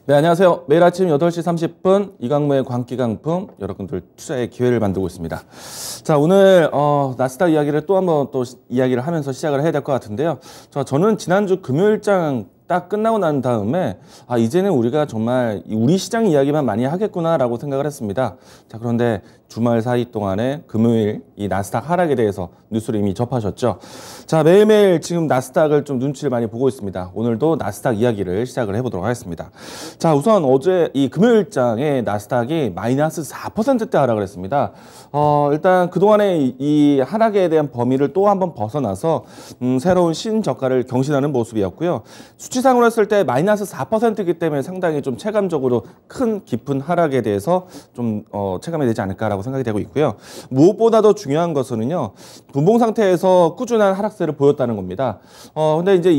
네, 안녕하세요. 매일 아침 8시 30분 이강무의 광기강품 여러분들 투자의 기회를 만들고 있습니다. 자, 오늘 나스닥 이야기를 또 한번 이야기를 하면서 시작을 해야 될 것 같은데요. 저는 지난주 금요일장 딱 끝나고 난 다음에 이제는 우리가 정말 우리 시장 이야기만 많이 하겠구나라고 생각을 했습니다. 자, 그런데 주말 사이 동안에 금요일 이 나스닥 하락에 대해서 뉴스를 이미 접하셨죠. 자, 매일매일 지금 나스닥을 좀 눈치를 많이 보고 있습니다. 오늘도 나스닥 이야기를 시작을 해보도록 하겠습니다. 자, 우선 어제 이 금요일장에 나스닥이 마이너스 4%대 하락을 했습니다. 일단 그동안에 이 하락에 대한 범위를 또 한번 벗어나서 새로운 신저가를 경신하는 모습이었고요. 수치상으로 했을 때 마이너스 4%이기 때문에 상당히 좀 체감적으로 큰 깊은 하락에 대해서 좀 체감이 되지 않을까라고 생각이 되고 있고요. 무엇보다 더 중요한 것은요, 분봉 상태에서 꾸준한 하락세를 보였다는 겁니다. 근데 이제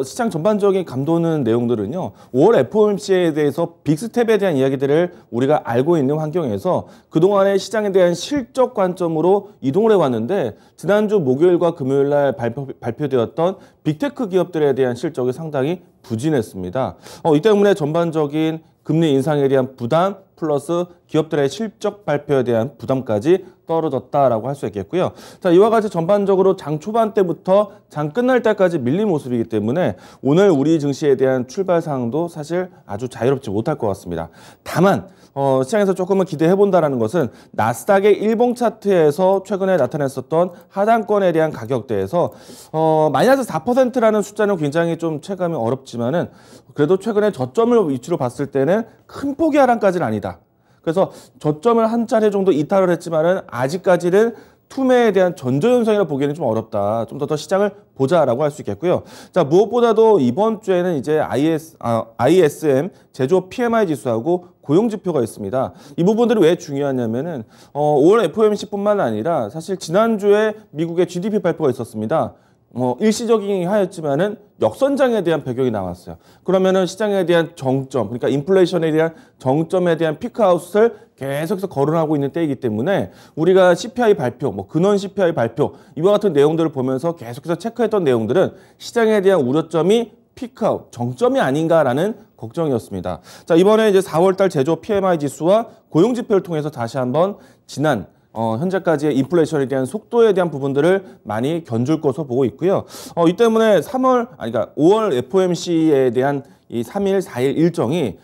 시장 전반적인 감도는 내용들은요, 5월 FOMC에 대해서 빅스텝에 대한 이야기들을 우리가 알고 있는 환경에서 그동안의 시장에 대한 실적 관점으로 이동을 해왔는데, 지난주 목요일과 금요일 날 발표되었던 빅테크 기업들에 대한 실적이 상당히 부진했습니다. 이 때문에 전반적인 금리 인상에 대한 부담 플러스 기업들의 실적 발표에 대한 부담까지 떨어졌다라고 할 수 있겠고요. 자, 이와 같이 전반적으로 장 초반 때부터 장 끝날 때까지 밀린 모습이기 때문에 오늘 우리 증시에 대한 출발 상황도 사실 아주 자유롭지 못할 것 같습니다. 다만 시장에서 조금은 기대해본다라는 것은 나스닥의 일봉 차트에서 최근에 나타났었던 하단권에 대한 가격대에서 마이너스 4%라는 숫자는 굉장히 좀 체감이 어렵지만은 그래도 최근에 저점을 위치로 봤을 때는 큰 폭의 하락까지는 아니다. 그래서 저점을 한 차례 정도 이탈을 했지만은 아직까지는 투매에 대한 전조현상이라 보기에는 좀 어렵다. 좀 더 시장을 보자라고 할 수 있겠고요. 자, 무엇보다도 이번 주에는 이제 ISM 제조업 PMI 지수하고 고용지표가 있습니다. 이 부분들이 왜 중요하냐면은 5월 FOMC뿐만 아니라 사실 지난주에 미국의 GDP 발표가 있었습니다. 일시적이긴 하였지만은 역선장에 대한 배경이 나왔어요. 그러면은 시장에 대한 정점, 그러니까 인플레이션에 대한 정점에 대한 피크아웃을 계속해서 거론하고 있는 때이기 때문에 우리가 CPI 발표, 근원 CPI 발표 이와 같은 내용들을 보면서 계속해서 체크했던 내용들은 시장에 대한 우려점이 피크아웃, 정점이 아닌가라는 걱정이었습니다. 자, 이번에 이제 4월달 제조업 PMI 지수와 고용지표를 통해서 다시 한번 지난 현재까지의 인플레이션에 대한 속도에 대한 부분들을 많이 견줄 것으로 보고 있고요. 이 때문에 5월 FOMC에 대한 이 3일, 4일 일정이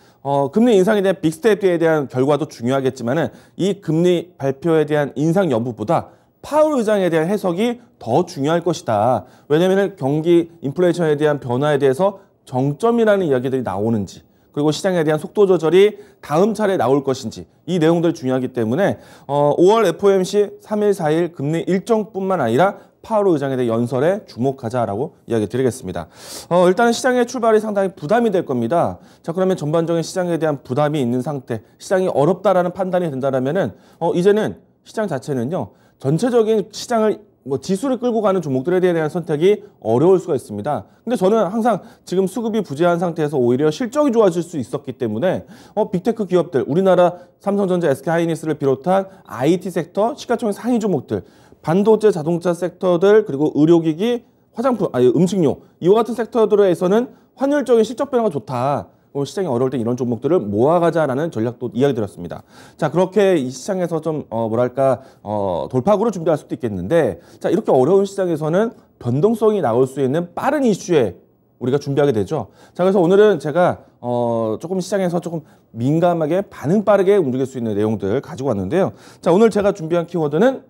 금리 인상에 대한 빅스텝에 대한 결과도 중요하겠지만은 이 금리 발표에 대한 인상 여부보다 파월 의장에 대한 해석이 더 중요할 것이다. 왜냐하면 경기 인플레이션에 대한 변화에 대해서 정점이라는 이야기들이 나오는지, 그리고 시장에 대한 속도 조절이 다음 차례 나올 것인지 이 내용들이 중요하기 때문에 5월 FOMC 3일, 4일 금리 일정뿐만 아니라 파월 의장에 대한 연설에 주목하자라고 이야기 드리겠습니다. 일단 시장의 출발이 상당히 부담이 될 겁니다. 자, 그러면 전반적인 시장에 대한 부담이 있는 상태, 시장이 어렵다라는 판단이 된다면은 이제는 시장 자체는요, 전체적인 시장을 지수를 끌고 가는 종목들에 대한 선택이 어려울 수가 있습니다. 근데 저는 항상 지금 수급이 부재한 상태에서 오히려 실적이 좋아질 수 있었기 때문에 빅테크 기업들, 우리나라 삼성전자, SK하이닉스를 비롯한 IT 섹터, 시가총액 상위 종목들, 반도체, 자동차 섹터들, 그리고 의료기기, 화장품, 음식료 이와 같은 섹터들에서는 환율적인 실적 변화가 좋다. 시장이 어려울 때 이런 종목들을 모아가자라는 전략도 이야기 드렸습니다. 자, 그렇게 이 시장에서 좀 돌파구를 준비할 수도 있겠는데, 자, 이렇게 어려운 시장에서는 변동성이 나올 수 있는 빠른 이슈에 우리가 준비하게 되죠. 자, 그래서 오늘은 제가 조금 시장에서 조금 민감하게 반응 빠르게 움직일 수 있는 내용들 가지고 왔는데요. 자, 오늘 제가 준비한 키워드는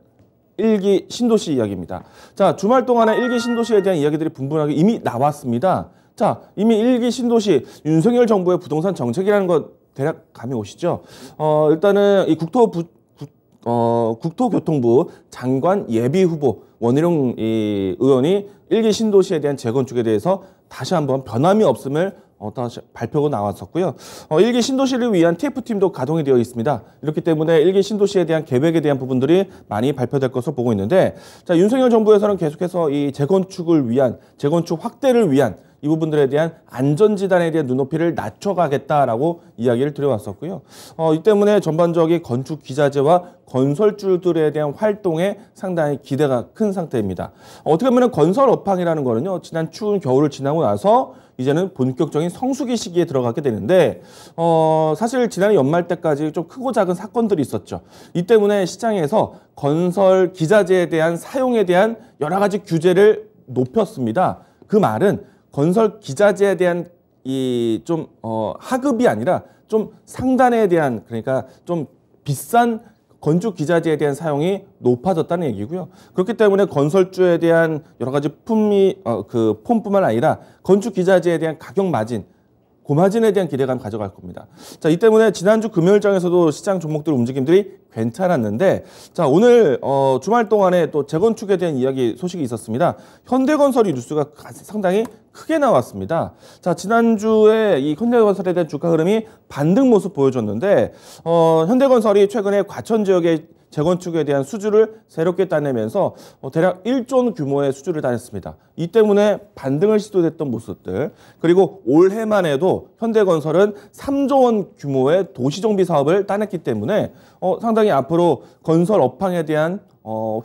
일기 신도시 이야기입니다. 자, 주말 동안에 일기 신도시에 대한 이야기들이 분분하게 이미 나왔습니다. 자, 이미 일기 신도시 윤석열 정부의 부동산 정책이라는 것 대략 감이 오시죠? 일단은 이 국토교통부 장관 예비 후보 원희룡 의원이 일기 신도시에 대한 재건축에 대해서 다시 한번 변함이 없음을 다시 발표가 나왔었고요. 일기 신도시를 위한 TF팀도 가동이 되어 있습니다. 이렇기 때문에 일기 신도시에 대한 계획에 대한 부분들이 많이 발표될 것으로 보고 있는데, 자, 윤석열 정부에서는 계속해서 이 재건축 확대를 위한 이 부분들에 대한 안전지단에 대한 눈높이를 낮춰가겠다라고 이야기를 드려왔었고요. 이 때문에 전반적인 건축 기자재와 건설주들에 대한 활동에 상당히 기대가 큰 상태입니다. 어떻게 보면 건설 업황이라는 거는요, 지난 추운 겨울을 지나고 나서 이제는 본격적인 성수기 시기에 들어가게 되는데 사실 지난해 연말 때까지 좀 크고 작은 사건들이 있었죠. 이 때문에 시장에서 건설 기자재에 대한 사용에 대한 여러 가지 규제를 높였습니다. 그 말은 건설 기자재에 대한 이 좀 하급이 아니라 좀 상단에 대한, 그러니까 좀 비싼 건축 기자재에 대한 사용이 높아졌다는 얘기고요. 그렇기 때문에 건설주에 대한 여러 가지 폼뿐만 아니라 건축 기자재에 대한 가격 마진, 고마진에 대한 기대감 가져갈 겁니다. 자, 이 때문에 지난주 금요일장에서도 시장 종목들 움직임들이 괜찮았는데, 자, 오늘 주말 동안에 또 재건축에 대한 이야기 소식이 있었습니다. 현대건설이 뉴스가 상당히 크게 나왔습니다. 자, 지난주에 이 현대건설에 대한 주가 흐름이 반등 모습 보여줬는데, 현대건설이 최근에 과천 지역의 재건축에 대한 수주를 새롭게 따내면서 대략 1조 규모의 수주를 따냈습니다. 이 때문에 반등을 시도했던 모습들, 그리고 올해만 해도 현대건설은 3조 원 규모의 도시정비 사업을 따냈기 때문에 상당히 앞으로 건설 업황에 대한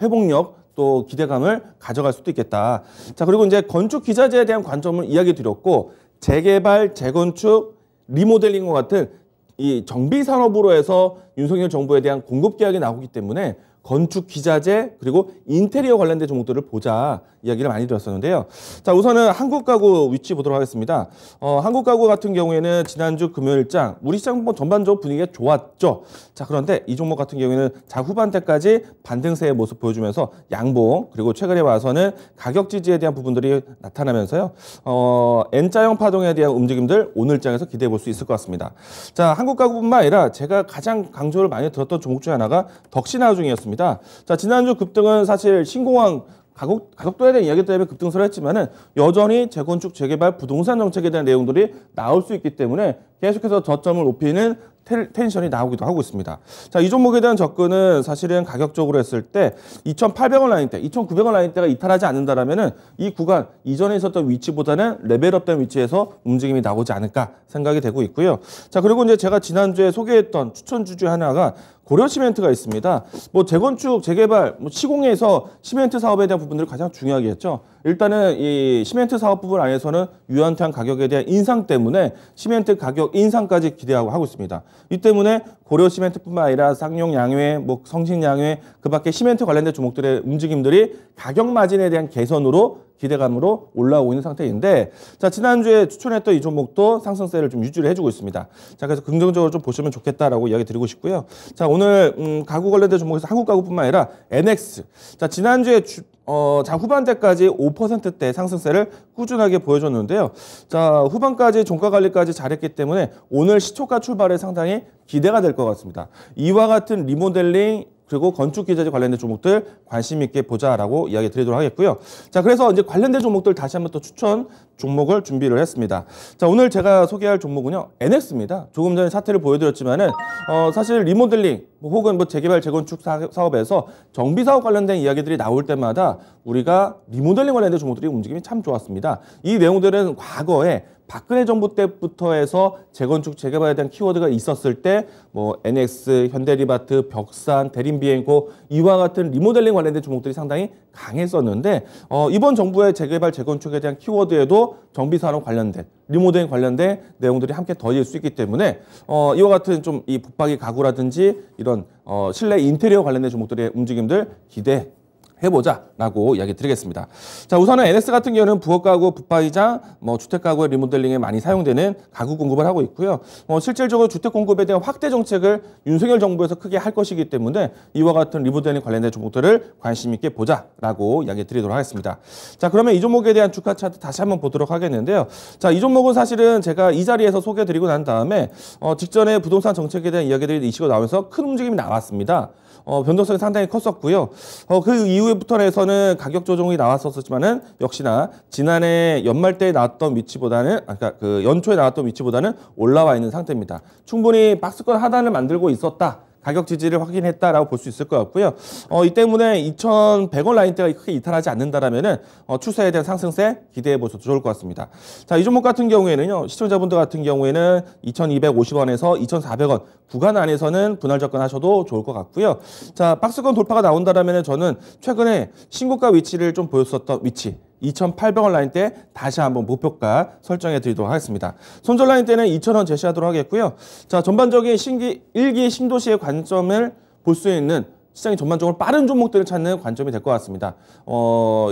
회복력 또 기대감을 가져갈 수도 있겠다. 자, 그리고 이제 건축 기자재에 대한 관점을 이야기 드렸고, 재개발, 재건축, 리모델링과 같은 이 정비 산업으로 해서 윤석열 정부에 대한 공급 계약이 나오기 때문에 건축 기자재 그리고 인테리어 관련된 종목들을 보자 이야기를 많이 드렸었는데요. 자, 우선은 한국가구 위치 보도록 하겠습니다. 한국가구 같은 경우에는 지난주 금요일장 우리 시장 전반적으로 분위기가 좋았죠. 자, 그런데 이 종목 같은 경우에는 후반대까지 반등세의 모습 보여주면서 양봉, 그리고 최근에 와서는 가격 지지에 대한 부분들이 나타나면서요. N자형 파동에 대한 움직임들 오늘장에서 기대해 볼 수 있을 것 같습니다. 자, 한국가구뿐만 아니라 제가 가장 강조를 많이 들었던 종목 중에 하나가 덕신하우징이었습니다. 자, 지난주 급등은 사실 신공항 가격도에 대한 이야기 때문에 급등세를 했지만은 여전히 재건축, 재개발, 부동산 정책에 대한 내용들이 나올 수 있기 때문에 계속해서 저점을 높이는 텐션이 나오기도 하고 있습니다. 자, 이 종목에 대한 접근은 사실은 가격적으로 했을 때 2,800원 라인대, 2,900원 라인대가 이탈하지 않는다라면은 이 구간 이전에 있었던 위치보다는 레벨업된 위치에서 움직임이 나오지 않을까 생각이 되고 있고요. 자, 그리고 이제 제가 지난주에 소개했던 추천주 중에 하나가 고려시멘트가 있습니다. 뭐 재건축, 재개발, 시공에서 시멘트 사업에 대한 부분들이 가장 중요하게 했죠. 일단은 이 시멘트 사업 부분 안에서는 유연탄 가격에 대한 인상 때문에 시멘트 가격 인상까지 기대하고 하고 있습니다. 이 때문에 고려 시멘트뿐만 아니라 쌍용 양회, 뭐 성신 양회, 그밖에 시멘트 관련된 종목들의 움직임들이 가격 마진에 대한 개선으로 기대감으로 올라오고 있는 상태인데, 자, 지난주에 추천했던 이 종목도 상승세를 좀 유지를 해주고 있습니다. 자, 그래서 긍정적으로 좀 보시면 좋겠다라고 이야기 드리고 싶고요. 자, 오늘 가구 관련된 종목에서 한국 가구뿐만 아니라 NX. 자, 지난주에 후반대까지 5%대 상승세를 꾸준하게 보여줬는데요. 자, 후반까지 종가 관리까지 잘했기 때문에 오늘 시초가 출발에 상당히 기대가 될 것 같습니다. 이와 같은 리모델링 그리고 건축 기자재 관련된 종목들 관심 있게 보자라고 이야기 드리도록 하겠고요. 자, 그래서 이제 관련된 종목들 다시 한번 또 추천 종목을 준비를 했습니다. 자, 오늘 제가 소개할 종목은요, NX입니다. 조금 전에 차트를 보여드렸지만은 사실 리모델링 혹은 뭐 재개발 재건축 사업에서 정비 사업 관련된 이야기들이 나올 때마다 우리가 리모델링 관련된 종목들이 움직임이 참 좋았습니다. 이 내용들은 과거에 박근혜 정부 때부터 해서 재건축, 재개발에 대한 키워드가 있었을 때 뭐 NX, 현대리바트, 벽산, 대림비행고 이와 같은 리모델링 관련된 종목들이 상당히 강했었는데 이번 정부의 재개발, 재건축에 대한 키워드에도 정비산업 관련된, 리모델링 관련된 내용들이 함께 더해질 수 있기 때문에 이와 같은 좀 이 붙박이 가구라든지 이런 실내 인테리어 관련된 종목들의 움직임들 기대 해보자라고 이야기 드리겠습니다. 자, 우선은 NS 같은 경우는 부엌가구, 붙박이장, 뭐 주택가구의 리모델링에 많이 사용되는 가구 공급을 하고 있고요. 실질적으로 주택 공급에 대한 확대 정책을 윤석열 정부에서 크게 할 것이기 때문에 이와 같은 리모델링 관련된 종목들을 관심 있게 보자라고 이야기 드리도록 하겠습니다. 자, 그러면 이 종목에 대한 주가 차트 다시 한번 보도록 하겠는데요. 자, 이 종목은 사실은 제가 이 자리에서 소개드리고 난 다음에 직전에 부동산 정책에 대한 이야기들이 이슈가 나오면서 큰 움직임이 나왔습니다. 변동성이 상당히 컸었고요. 그 이후부터 해서는 가격 조정이 나왔었지만은 역시나 지난해 연말 때 나왔던 위치보다는, 그러니까 그 연초에 나왔던 위치보다는 올라와 있는 상태입니다. 충분히 박스권 하단을 만들고 있었다. 가격 지지를 확인했다라고 볼 수 있을 것 같고요. 이 때문에 2,100원 라인대가 크게 이탈하지 않는다라면은 추세에 대한 상승세 기대해 보셔도 좋을 것 같습니다. 자, 이 종목 같은 경우에는요, 시청자분들 같은 경우에는 2,250원에서 2,400원 구간 안에서는 분할 접근하셔도 좋을 것 같고요. 자, 박스권 돌파가 나온다라면은 저는 최근에 신고가 위치를 좀 보였었던 위치 2,800원 라인 때 다시 한번 목표가 설정해 드리도록 하겠습니다. 손절 라인 때는 2,000원 제시하도록 하겠고요. 자, 전반적인 일기 신도시의 관점을 볼 수 있는 시장이 전반적으로 빠른 종목들을 찾는 관점이 될 것 같습니다.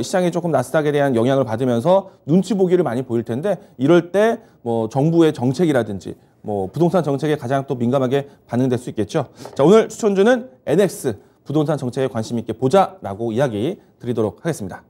시장이 조금 나스닥에 대한 영향을 받으면서 눈치 보기를 많이 보일 텐데 이럴 때 뭐 정부의 정책이라든지 뭐 부동산 정책에 가장 또 민감하게 반응될 수 있겠죠. 자, 오늘 추천주는 NX 부동산 정책에 관심 있게 보자라고 이야기 드리도록 하겠습니다.